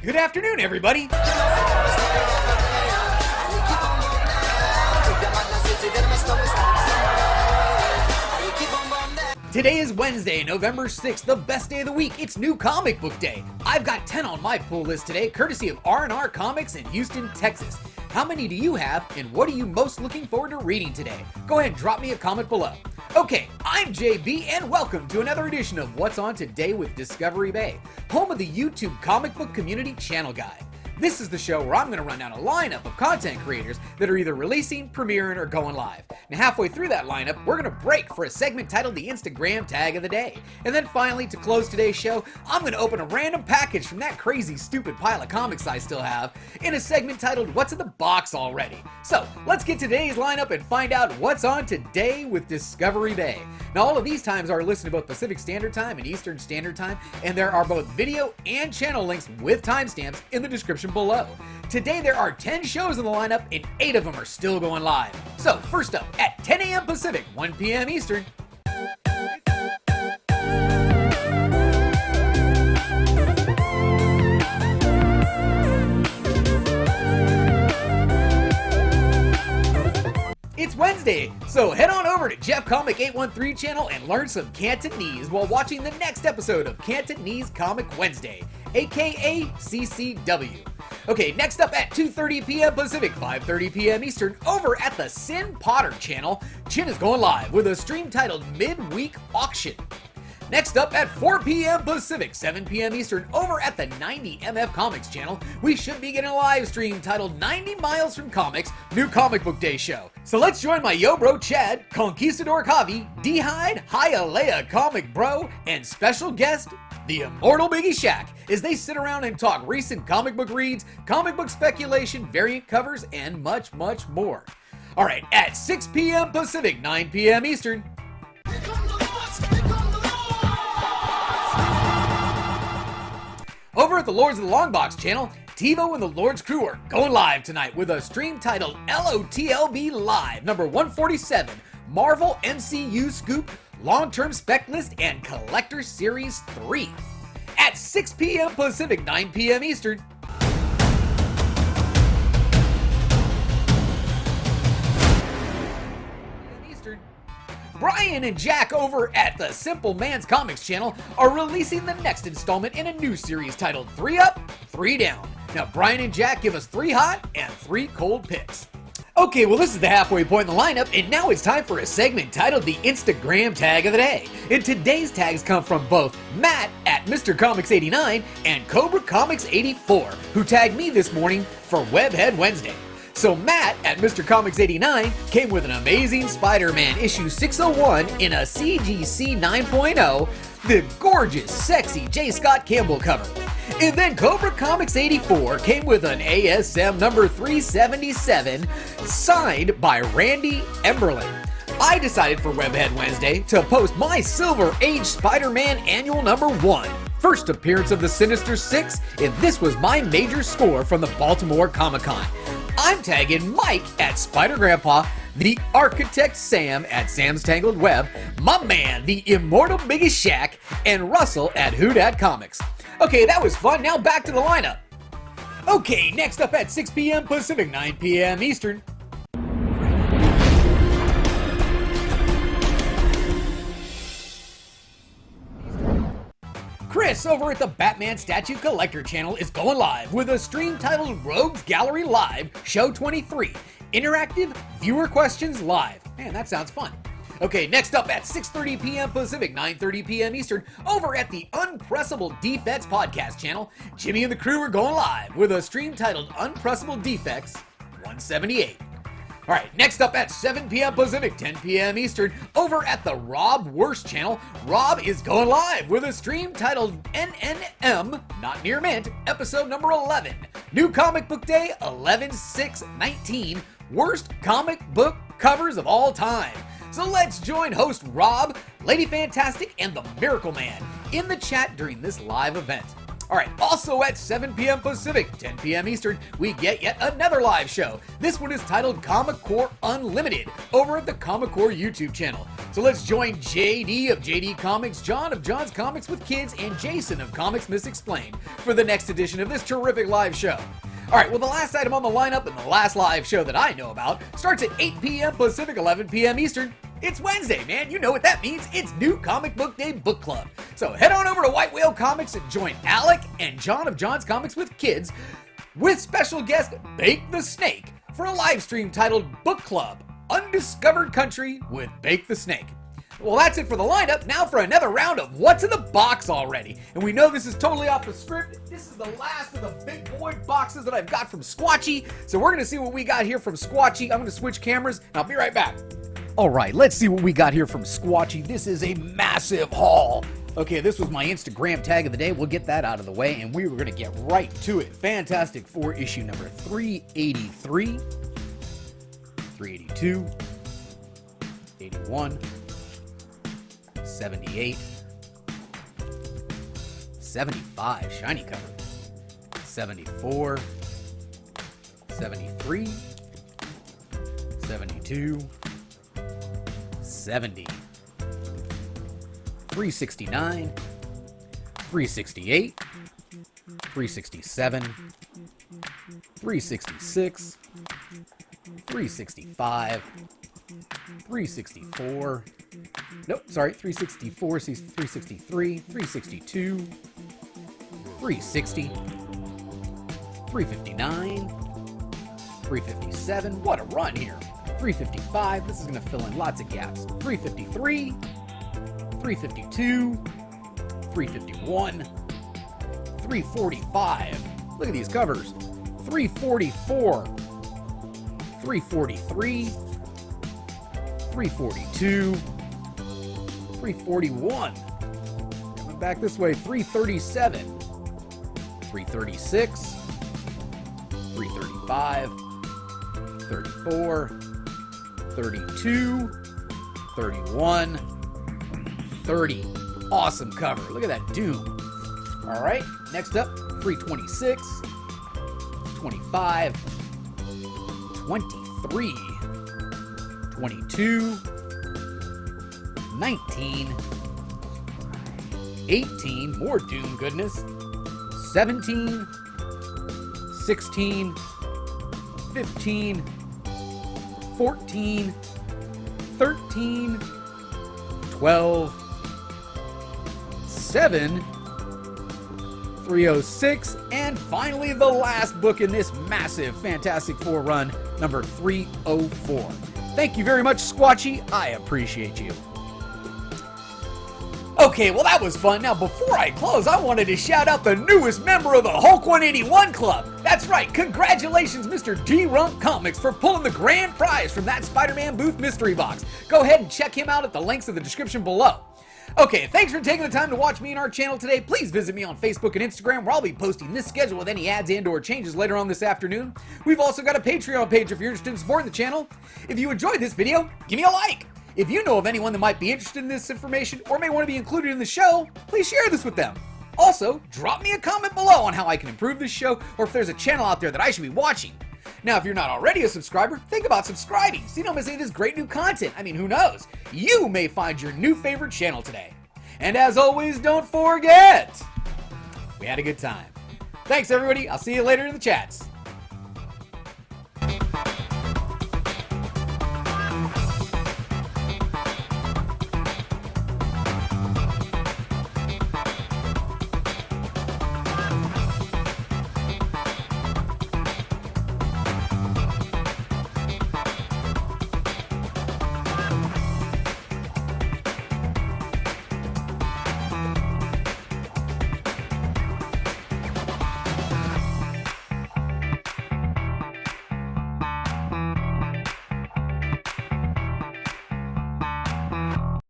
Good afternoon, everybody. Today is Wednesday, November 6th, the best day of the week. It's New Comic Book Day. I've got 10 on my pull list today, courtesy of R&R Comics in Houston, Texas. How many do you have, and what are you most looking forward to reading today? Go ahead and drop me a comment below. Okay, I'm JB, and welcome to another edition of What's On Today with Discovery Bay, home of the YouTube Comic Book Community Channel Guide. This is the show where I'm going to run down a lineup of content creators that are either releasing, premiering, or going live. Now halfway through that lineup, we're going to break for a segment titled the Instagram Tag of the Day. And then finally, to close today's show, I'm going to open a random package from that crazy, stupid pile of comics I still have in a segment titled What's in the Box Already? So let's get today's lineup and find out what's on today with Discovery Bay. Now all of these times are listed to both Pacific Standard Time and Eastern Standard Time, and there are both video and channel links with timestamps in the description below. Today there are 10 shows in the lineup and 8 of them are still going live. So first up, at 10 a.m. Pacific, 1 p.m. Eastern. It's Wednesday, so head on over to Jeff Comic 813 channel and learn some Cantonese while watching the next episode of Cantonese Comic Wednesday, aka CCW. Okay, next up at 2:30 p.m. Pacific, 5:30 p.m. Eastern, over at the SinPotter channel, Chin is going live with a stream titled Midweek Auction. Next up at 4 p.m. Pacific, 7 p.m. Eastern, over at the 90MF Comics channel, we should be getting a live stream titled 90 Miles from Comics, New Comic Book Day show. So let's join my yo bro Chad, Conquistador Kavi, D-Hide, Hialeah Comic Bro, and special guest, the Immortal Biggieshaq, as they sit around and talk recent comic book reads, comic book speculation, variant covers, and much, much more. Alright, at 6 p.m. Pacific, 9 p.m. Eastern, over at the Lords of the Longbox channel, TiVo and the Lord's Crew are going live tonight with a stream titled LOTLB Live, number 147, Marvel MCU Scoop, Long-Term Spec List, and Collector Series 3. At 6 p.m. Pacific, 9 p.m. Eastern, Brian and Jack over at the Simpleman's Comics channel are releasing the next installment in a new series titled 3 Up, 3 Down. Now Brian and Jack give us 3 hot and 3 cold picks. Okay, well this is the halfway point in the lineup, and now it's time for a segment titled the Instagram Tag of the Day. And today's tags come from both Matt at Mr. Comics 89 and Cobra Comics 84, who tagged me this morning for Webhead Wednesday. So Matt at Mr. Comics 89 came with an amazing Spider-Man issue 601 in a CGC 9.0, the gorgeous, sexy J. Scott Campbell cover. And then Cobra Comics 84 came with an ASM number 377 signed by Randy Emberlin. I decided for Webhead Wednesday to post my Silver Age Spider-Man Annual number 1. First appearance of the Sinister Six, and this was my major score from the Baltimore Comic-Con. I'm tagging Mike at Spider Grandpa, the Architect Sam at Sam's Tangled Web, my man, the Immortal Biggieshaq, and Russell at Who Dat Comics. Okay, that was fun. Now back to the lineup. Okay, next up at 6 p.m. Pacific, 9 p.m. Eastern. Chris over at the Batman Statue Collector channel is going live with a stream titled Rogues Gallery Live, Show 23, Interactive Viewer Questions Live. Man, that sounds fun. Okay, next up at 6:30 p.m. Pacific, 9:30 p.m. Eastern, over at the Unpressable Defects podcast channel, Jimmy and the crew are going live with a stream titled Unpressable Defects 178. Alright, next up at 7 p.m. Pacific, 10 p.m. Eastern, over at the Rob Worst channel, Rob is going live with a stream titled NNM, Not Near Mint, episode number 11. New Comic Book Day, 11/6/19, worst comic book covers of all time. So let's join host Rob, Lady Fantastic, and the Miracle Man in the chat during this live event. Alright, also at 7 p.m. Pacific, 10 p.m. Eastern, we get yet another live show. This one is titled Comic Core Unlimited over at the Comic Core YouTube channel. So let's join JD of JD Comics, John of John's Comics with Kids, and Jason of Comics Misexplained for the next edition of this terrific live show. Alright, well the last item on the lineup and the last live show that I know about starts at 8 p.m. Pacific, 11 p.m. Eastern. It's Wednesday, man. You know what that means. It's New Comic Book Day Book Club. So head on over to White Whale Comics and join Alec and John of John's Comics with Kids with special guest Bake the Snake for a live stream titled Book Club, Undiscovered Country with Bake the Snake. Well, that's it for the lineup. Now for another round of What's in the Box already. And we know this is totally off the script. This is the last of the big boy boxes that I've got from Squatchy. So we're going to see what we got here from Squatchy. I'm going to switch cameras and I'll be right back. All right, let's see what we got here from Squatchy. This is a massive haul. Okay, this was my Instagram tag of the day. We'll get that out of the way, and we were going to get right to it. Fantastic Four issue number 383, 382, 81, 78, 75, shiny cover, 74, 73, 72, 70, 369, 368, 367, 366, 365, 364, nope, sorry, 364, 363, 362, 360, 359, 357, what a run here. 355, this is going to fill in lots of gaps. 353, 352, 351, 345. Look at these covers. 344, 343, 342, 341. Coming back this way, 337, 336, 335, 34, 32, 31, 30. Awesome cover. Look at that Doom. All right, next up, 326, 25, 23, 22, 19, 18, more Doom goodness, 17, 16, 15, 14, 13, 12, 7, 306, and finally the last book in this massive Fantastic Four run, number 304. Thank you very much, Squatchy. I appreciate you. Okay, well that was fun. Now before I close, I wanted to shout out the newest member of the Hulk 181 Club. That's right, congratulations Mr. D-Rump Comics for pulling the grand prize from that Spider-Man booth mystery box. Go ahead and check him out at the links in the description below. Okay, thanks for taking the time to watch me and our channel today. Please visit me on Facebook and Instagram where I'll be posting this schedule with any ads and or changes later on this afternoon. We've also got a Patreon page if you're interested in supporting the channel. If you enjoyed this video, give me a like. If you know of anyone that might be interested in this information or may want to be included in the show, please share this with them. Also, drop me a comment below on how I can improve this show or if there's a channel out there that I should be watching. Now, if you're not already a subscriber, think about subscribing so you don't miss any of this great new content. I mean, who knows? You may find your new favorite channel today. And as always, don't forget, we had a good time. Thanks, everybody. I'll see you later in the chats.